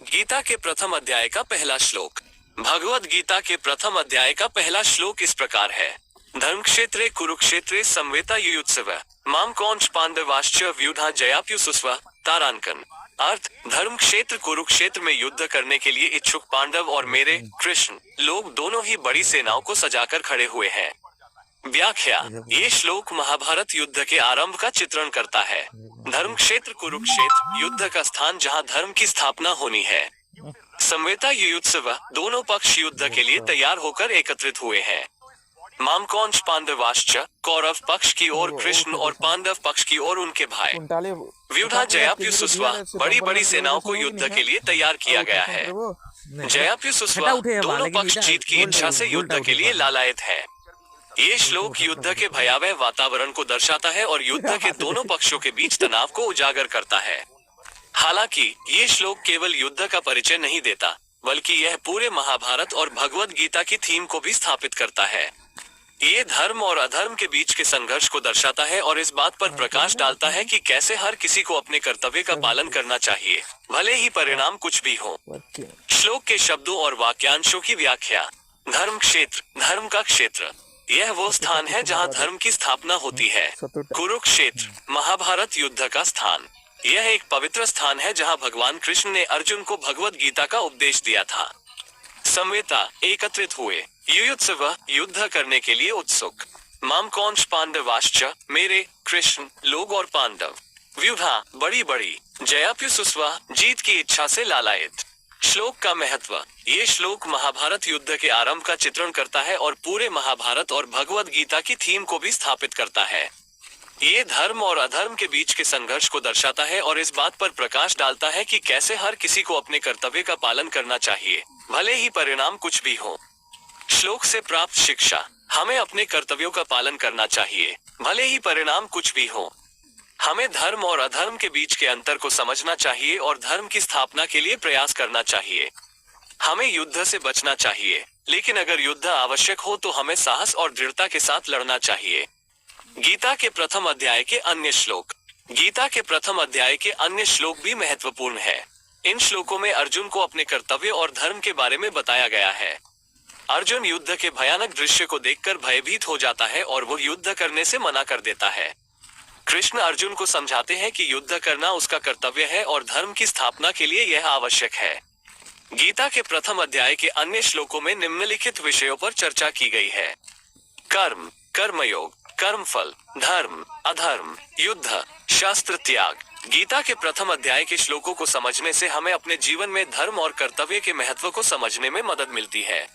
गीता के प्रथम अध्याय का पहला श्लोक। भगवद गीता के प्रथम अध्याय का पहला श्लोक इस प्रकार है। धर्म क्षेत्रे कुरुक्षेत्रे संवेता युयुत्सव माम कौंच पांडवाश्च व्यूधा जयाप्युसुस्व तारांकन। अर्थ, धर्म क्षेत्र कुरुक्षेत्र में युद्ध करने के लिए इच्छुक पांडव और मेरे कृष्ण लोग दोनों ही बड़ी सेनाओं को सजाकर खड़े हुए हैं। व्याख्या, ये श्लोक महाभारत युद्ध के आरंभ का चित्रण करता है। धर्म क्षेत्र कुरुक्षेत्र युद्ध का स्थान जहां धर्म की स्थापना होनी है। संवेता युयुत्सव, दोनों पक्ष युद्ध के लिए तैयार होकर एकत्रित हुए हैं। माम कौंच पांडवाश्च, कौरव पक्ष की ओर कृष्ण और पांडव पक्ष की ओर उनके भाई। व्यूढ़ा जयाप्युसुस्वा, बड़ी बड़ी सेनाओं को युद्ध के लिए तैयार किया गया है। जयाप्युसुस्वा, दोनों पक्ष जीत की इच्छा से युद्ध के लिए लालायित है। ये श्लोक युद्ध के भयावह वातावरण को दर्शाता है और युद्ध के दोनों पक्षों के बीच तनाव को उजागर करता है। हालांकि ये श्लोक केवल युद्ध का परिचय नहीं देता, बल्कि यह पूरे महाभारत और भगवद गीता की थीम को भी स्थापित करता है। ये धर्म और अधर्म के बीच के संघर्ष को दर्शाता है और इस बात पर प्रकाश डालता है कि कैसे हर किसी को अपने कर्तव्य का पालन करना चाहिए, भले ही परिणाम कुछ भी हो। श्लोक के शब्दों और वाक्यांशों की व्याख्या। धर्म क्षेत्र, धर्म का क्षेत्र, यह वो स्थान है जहां धर्म की स्थापना होती है। कुरुक्षेत्र, महाभारत युद्ध का स्थान, यह एक पवित्र स्थान है जहां भगवान कृष्ण ने अर्जुन को भगवद गीता का उपदेश दिया था। संवेता, एकत्रित हुए। युयुत्सव, युद्ध करने के लिए उत्सुक। माम कौंच पांडवाश्च, मेरे कृष्ण लोग और पांडव। व्यूढ़ा, बड़ी बड़ी। जयाप्युसुस्वा, जीत की इच्छा से लालायित। श्लोक का महत्व। ये श्लोक महाभारत युद्ध के आरंभ का चित्रण करता है और पूरे महाभारत और भगवद गीता की थीम को भी स्थापित करता है। ये धर्म और अधर्म के बीच के संघर्ष को दर्शाता है और इस बात पर प्रकाश डालता है कि कैसे हर किसी को अपने कर्तव्य का पालन करना चाहिए, भले ही परिणाम कुछ भी हो। श्लोक से प्राप्त शिक्षा। हमें अपने कर्तव्यों का पालन करना चाहिए, भले ही परिणाम कुछ भी हो। हमें धर्म और अधर्म के बीच के अंतर को समझना चाहिए और धर्म की स्थापना के लिए प्रयास करना चाहिए। हमें युद्ध से बचना चाहिए, लेकिन अगर युद्ध आवश्यक हो तो हमें साहस और दृढ़ता के साथ लड़ना चाहिए। गीता के प्रथम अध्याय के अन्य श्लोक। गीता के प्रथम अध्याय के अन्य श्लोक भी महत्वपूर्ण है। इन श्लोकों में अर्जुन को अपने कर्तव्य और धर्म के बारे में बताया गया है। अर्जुन युद्ध के भयानक दृश्य को देखकर भयभीत हो जाता है और वो युद्ध करने से मना कर देता है। कृष्ण अर्जुन को समझाते हैं कि युद्ध करना उसका कर्तव्य है और धर्म की स्थापना के लिए यह आवश्यक है। गीता के प्रथम अध्याय के अन्य श्लोकों में निम्नलिखित विषयों पर चर्चा की गई है। कर्म, कर्मयोग, कर्मफल, धर्म, अधर्म, युद्ध, शास्त्र त्याग। गीता के प्रथम अध्याय के श्लोकों को समझने से हमें अपने जीवन में धर्म और कर्तव्य के महत्व को समझने में मदद मिलती है।